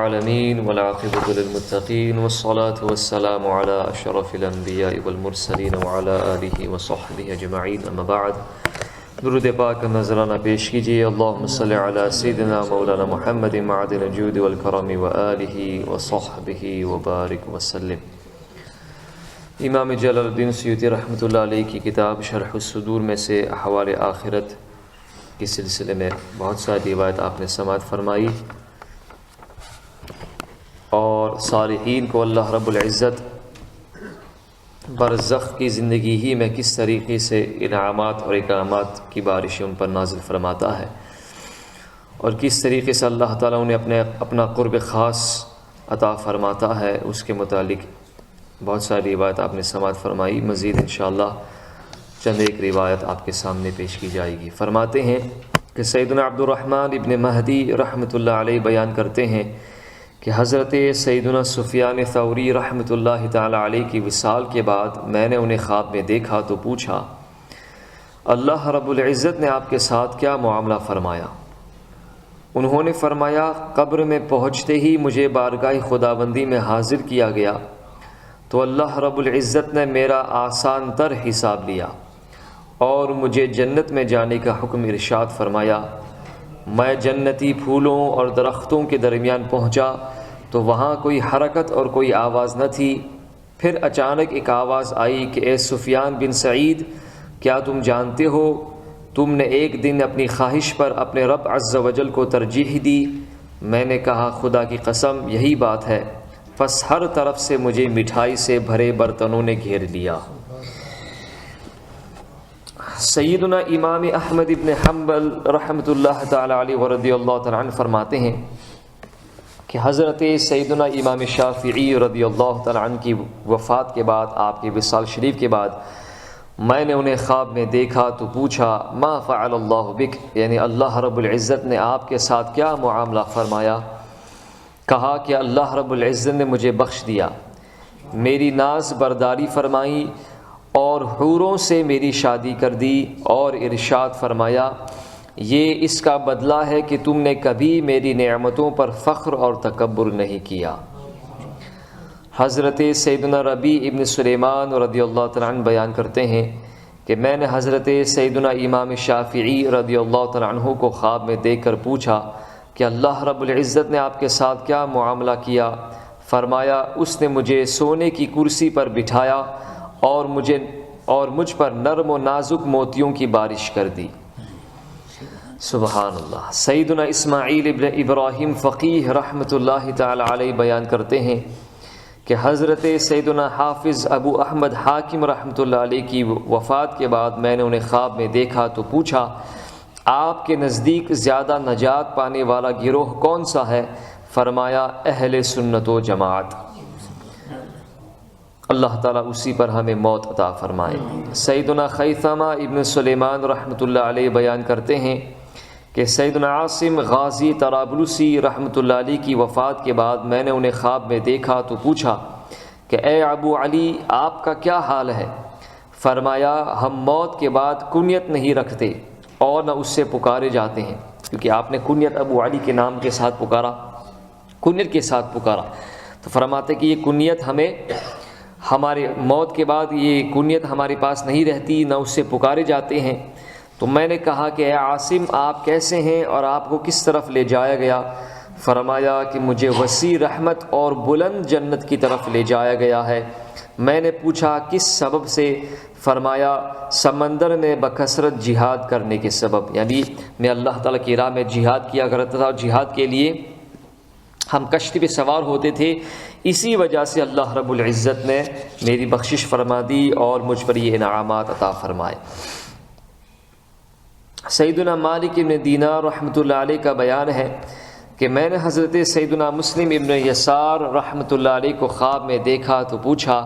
العالمين والعاقبة للمتقين والصلاة والسلام على أشرف الأنبياء والمرسلين وعلى آله وصحبه أجمعين أما بعد درود پاک نذرانہ پیش کیجیے اللہم صلی علی سیدنا مولانا محمد معدن الجود والکرم وآلہ وصحبہ وبارک وسلم۔ امام جلال الدین سیوطی رحمۃ اللہ علیہ کی کتاب شرح الصدور میں سے احوال آخرت کے سلسلے میں بہت ساری روایت آپ نے سماعت فرمائی، اور صالحین کو اللہ رب العزت برزخ کی زندگی ہی میں کس طریقے سے انعامات اور اکرامات کی بارشیں ان پر نازل فرماتا ہے، اور کس طریقے سے اللہ تعالیٰ انہیں اپنا قرب خاص عطا فرماتا ہے، اس کے متعلق بہت ساری روایت آپ نے سماعت فرمائی۔ مزید انشاءاللہ چند ایک روایت آپ کے سامنے پیش کی جائے گی۔ فرماتے ہیں کہ سیدنا عبد الرحمن ابن مہدی رحمۃ اللہ علیہ بیان کرتے ہیں کہ حضرت سیدنا سفیان ثوری رحمۃ اللہ تعالی علیہ کی وصال کے بعد میں نے انہیں خواب میں دیکھا تو پوچھا، اللہ رب العزت نے آپ کے ساتھ کیا معاملہ فرمایا؟ انہوں نے فرمایا، قبر میں پہنچتے ہی مجھے بارگاہ خداوندی میں حاضر کیا گیا تو اللہ رب العزت نے میرا آسان تر حساب لیا اور مجھے جنت میں جانے کا حکم ارشاد فرمایا۔ میں جنتی پھولوں اور درختوں کے درمیان پہنچا تو وہاں کوئی حرکت اور کوئی آواز نہ تھی۔ پھر اچانک ایک آواز آئی کہ اے سفیان بن سعید، کیا تم جانتے ہو تم نے ایک دن اپنی خواہش پر اپنے رب عز و جل کو ترجیح دی؟ میں نے کہا، خدا کی قسم یہی بات ہے۔ پس ہر طرف سے مجھے مٹھائی سے بھرے برتنوں نے گھیر لیا۔ سیدنا امام احمد ابن حنبل رحمۃ اللہ تعالی علیہ ورضی اللہ تعالی عنہ فرماتے ہیں کہ حضرت سیدنا امام شافعی رضی اللہ تعالی عنہ کی وفات کے بعد، آپ کی وصال شریف کے بعد، میں نے انہیں خواب میں دیکھا تو پوچھا، ما فعل اللہ بک، یعنی اللہ رب العزت نے آپ کے ساتھ کیا معاملہ فرمایا؟ کہا کہ اللہ رب العزت نے مجھے بخش دیا، میری ناز برداری فرمائی اور حوروں سے میری شادی کر دی، اور ارشاد فرمایا، یہ اس کا بدلہ ہے کہ تم نے کبھی میری نعمتوں پر فخر اور تکبر نہیں کیا۔ حضرت سیدنا ربیع ابن سلیمان رضی اللہ تعالیٰ عنہ بیان کرتے ہیں کہ میں نے حضرت سیدنا امام شافعی رضی اللہ تعالیٰ عنہ کو خواب میں دیکھ کر پوچھا کہ اللہ رب العزت نے آپ کے ساتھ کیا معاملہ کیا؟ فرمایا، اس نے مجھے سونے کی کرسی پر بٹھایا اور مجھ پر نرم و نازک موتیوں کی بارش کر دی۔ سبحان اللہ۔ سیدنا اسماعیل ابن ابراہیم فقیہ رحمۃ اللہ تعالی علیہ بیان کرتے ہیں کہ حضرت سیدنا حافظ ابو احمد حاکم رحمۃ اللہ علیہ کی وفات کے بعد میں نے انہیں خواب میں دیکھا تو پوچھا، آپ کے نزدیک زیادہ نجات پانے والا گروہ کون سا ہے؟ فرمایا، اہل سنت و جماعت۔ اللہ تعالیٰ اسی پر ہمیں موت عطا فرمائے۔ سیدنا خیثمہ ابن سلیمان رحمۃ اللہ علیہ بیان کرتے ہیں کہ سیدنا عاصم غازی طرابلسی رحمۃ اللہ علیہ کی وفات کے بعد میں نے انہیں خواب میں دیکھا تو پوچھا کہ اے ابو علی، آپ کا کیا حال ہے؟ فرمایا، ہم موت کے بعد کنیت نہیں رکھتے اور نہ اس سے پکارے جاتے ہیں، کیونکہ آپ نے کنیت ابو علی کے نام کے ساتھ پکارا، کنیت کے ساتھ پکارا، تو فرماتے کہ یہ کنیت ہمارے موت کے بعد یہ کنیت ہمارے پاس نہیں رہتی، نہ اس سے پکارے جاتے ہیں۔ تو میں نے کہا کہ اے عاصم، آپ کیسے ہیں اور آپ کو کس طرف لے جایا گیا؟ فرمایا کہ مجھے وسیع رحمت اور بلند جنت کی طرف لے جایا گیا ہے۔ میں نے پوچھا کس سبب سے؟ فرمایا، سمندر میں بکثرت جہاد کرنے کے سبب، یعنی میں اللہ تعالیٰ کی راہ میں جہاد کیا کرتا تھا، اور جہاد کے لیے ہم کشتی پہ سوار ہوتے تھے، اسی وجہ سے اللہ رب العزت نے میری بخشش فرما دی اور مجھ پر یہ انعامات عطا فرمائے۔ سیدنا مالک ابن دینار رحمۃ اللہ علیہ کا بیان ہے کہ میں نے حضرت سیدنا مسلم ابن یسار رحمۃ اللہ علیہ کو خواب میں دیکھا تو پوچھا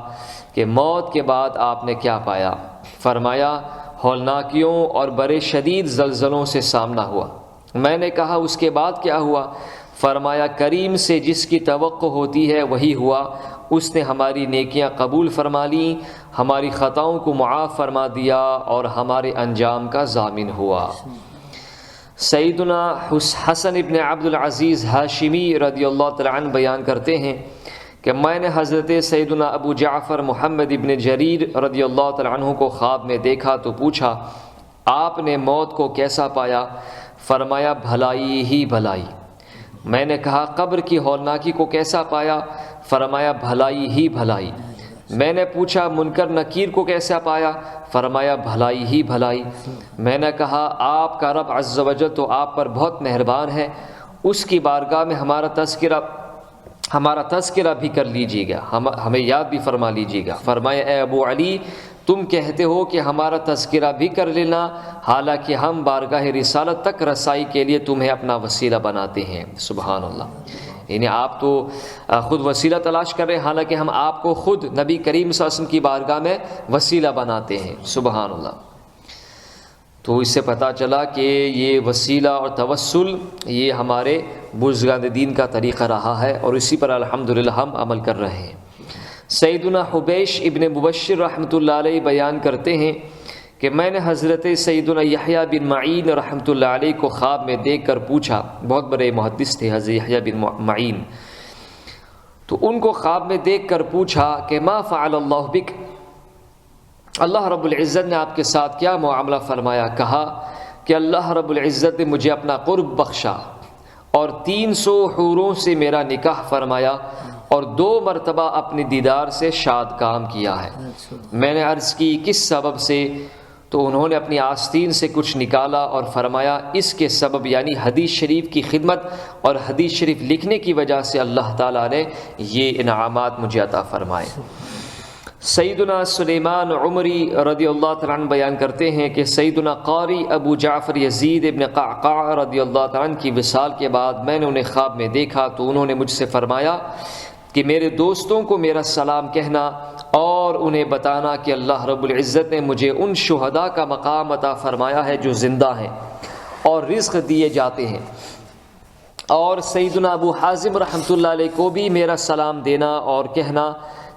کہ موت کے بعد آپ نے کیا پایا؟ فرمایا، ہولناکیوں اور بڑے شدید زلزلوں سے سامنا ہوا۔ میں نے کہا، اس کے بعد کیا ہوا؟ فرمایا، کریم سے جس کی توقع ہوتی ہے وہی ہوا، اس نے ہماری نیکیاں قبول فرما لیں، ہماری خطاؤں کو معاف فرما دیا اور ہمارے انجام کا ضامن ہوا۔ سیدنا حسن ابن عبد العزیز ہاشمی رضی اللہ تعالیٰ عنہ بیان کرتے ہیں کہ میں نے حضرت سیدنا ابو جعفر محمد ابن جریر رضی اللہ تعالیٰ عنہ کو خواب میں دیکھا تو پوچھا آپ نے موت کو کیسا پایا؟ فرمایا بھلائی ہی بھلائی۔ میں نے کہا قبر کی ہولناکی کو کیسا پایا؟ فرمایا بھلائی ہی بھلائی۔ میں نے پوچھا منکر نکیر کو کیسا پایا؟ فرمایا بھلائی ہی بھلائی۔ میں نے کہا آپ کا رب عز و جل تو آپ پر بہت مہربان ہے، اس کی بارگاہ میں ہمارا تذکرہ بھی کر لیجیے گا، ہمیں یاد بھی فرما لیجیے گا۔ فرمایا اے ابو علی تم کہتے ہو کہ ہمارا تذکرہ بھی کر لینا، حالانکہ ہم بارگاہ رسالت تک رسائی کے لیے تمہیں اپنا وسیلہ بناتے ہیں۔ سبحان اللہ، یعنی آپ تو خود وسیلہ تلاش کر رہے ہیں، حالانکہ ہم آپ کو خود نبی کریم صلی اللہ علیہ وسلم کی بارگاہ میں وسیلہ بناتے ہیں۔ سبحان اللہ۔ تو اس سے پتہ چلا کہ یہ وسیلہ اور توسل یہ ہمارے بزرگان دین کا طریقہ رہا ہے، اور اسی پر الحمدللہ ہم عمل کر رہے ہیں۔ سیدنا حبیش ابن مبشر رحمۃ اللہ علیہ بیان کرتے ہیں کہ میں نے حضرت سیدنا یحییٰ بن معین رحمۃ اللہ علیہ کو خواب میں دیکھ کر پوچھا، بہت بڑے محدث تھے حضرت یحییٰ بن معین، تو ان کو خواب میں دیکھ کر پوچھا کہ ما فعل اللہ بک، اللہ رب العزت نے آپ کے ساتھ کیا معاملہ فرمایا؟ کہا کہ اللہ رب العزت نے مجھے اپنا قرب بخشا اور 300 حوروں سے میرا نکاح فرمایا اور 2 مرتبہ اپنے دیدار سے شاد کام کیا ہے۔ میں نے عرض کی کس سبب سے؟ تو انہوں نے اپنی آستین سے کچھ نکالا اور فرمایا اس کے سبب یعنی حدیث شریف کی خدمت اور حدیث شریف لکھنے کی وجہ سے اللہ تعالیٰ نے یہ انعامات مجھے عطا فرمائے۔ سیدنا سلیمان عمری رضی اللہ تعالیٰ عنہ بیان کرتے ہیں کہ سیدنا قاری ابو جعفر یزید ابن قعقاع رضی اللہ تعالیٰ عنہ کی وصال کے بعد میں نے انہیں خواب میں دیکھا تو انہوں نے مجھ سے فرمایا کہ میرے دوستوں کو میرا سلام کہنا اور انہیں بتانا کہ اللہ رب العزت نے مجھے ان شہداء کا مقام عطا فرمایا ہے جو زندہ ہیں اور رزق دیے جاتے ہیں، اور سیدنا ابو حازم رحمۃ اللہ علیہ کو بھی میرا سلام دینا اور کہنا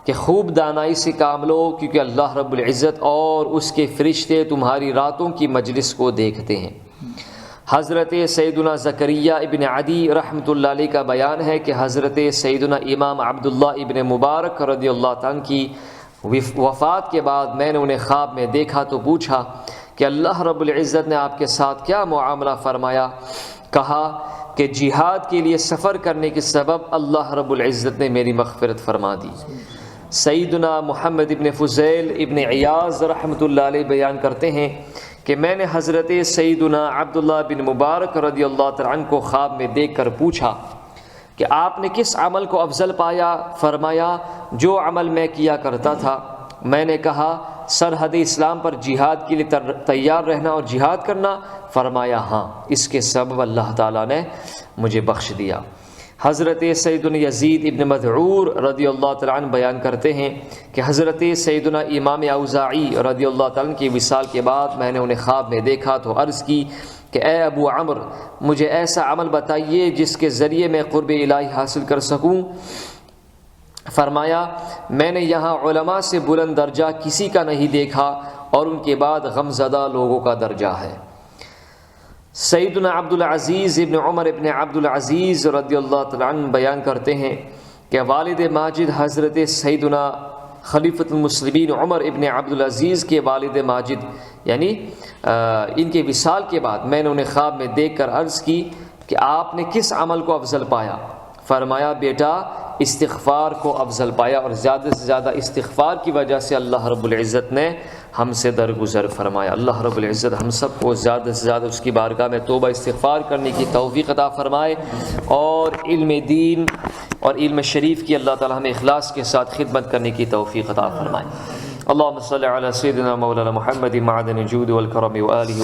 کہ خوب دانائی سے کام لو، کیونکہ اللہ رب العزت اور اس کے فرشتے تمہاری راتوں کی مجلس کو دیکھتے ہیں۔ حضرت سیدنا زکریا ابن عدی رحمۃ اللہ علیہ کا بیان ہے کہ حضرت سیدنا امام عبداللہ ابن مبارک رضی اللہ عنہ کی وفات کے بعد میں نے انہیں خواب میں دیکھا تو پوچھا کہ اللہ رب العزت نے آپ کے ساتھ کیا معاملہ فرمایا؟ کہا کہ جہاد کے لیے سفر کرنے کے سبب اللہ رب العزت نے میری مغفرت فرما دی۔ سیدنا محمد ابن فضیل ابن عیاض رحمۃ اللہ علیہ بیان کرتے ہیں کہ میں نے حضرت سیدنا عبداللہ بن مبارک رضی اللہ تعالیٰ عنہ کو خواب میں دیکھ کر پوچھا کہ آپ نے کس عمل کو افضل پایا؟ فرمایا جو عمل میں کیا کرتا تھا۔ میں نے کہا سرحد اسلام پر جہاد کے لیے تیار رہنا اور جہاد کرنا؟ فرمایا ہاں، اس کے سبب اللہ تعالیٰ نے مجھے بخش دیا۔ حضرت سیدنا یزید ابن مدعور رضی اللہ تعالیٰ عنہ بیان کرتے ہیں کہ حضرت سیدنا امام اوزاعی رضی اللہ تعالیٰ عنہ کی وصال کے بعد میں نے انہیں خواب میں دیکھا تو عرض کی کہ اے ابو عمر مجھے ایسا عمل بتائیے جس کے ذریعے میں قرب الہی حاصل کر سکوں۔ فرمایا میں نے یہاں علماء سے بلند درجہ کسی کا نہیں دیکھا اور ان کے بعد غمزدہ لوگوں کا درجہ ہے۔ سیدنا عبدالعزیز ابن عمر ابن عبدالعزیز رضی اللہ تعالیٰ عنہ بیان کرتے ہیں کہ والد ماجد حضرت سیدنا خلیفۃ المسلمین عمر ابن عبدالعزیز کے والد ماجد یعنی ان کے وصال کے بعد میں نے انہیں خواب میں دیکھ کر عرض کی کہ آپ نے کس عمل کو افضل پایا؟ فرمایا بیٹا استغفار کو افضل پایا، اور زیادہ سے زیادہ استغفار کی وجہ سے اللہ رب العزت نے ہم سے درگزر فرمایا۔ اللہ رب العزت ہم سب کو زیادہ سے زیادہ اس کی بارگاہ میں توبہ استغفار کرنے کی توفیق عطا فرمائے، اور علم دین اور علم شریف کی اللہ تعالی ہمیں اخلاص کے ساتھ خدمت کرنے کی توفیق عطا فرمائے۔ اللہم صلی علی سیدنا مولانا محمد معدن الجود والکرم وآلہ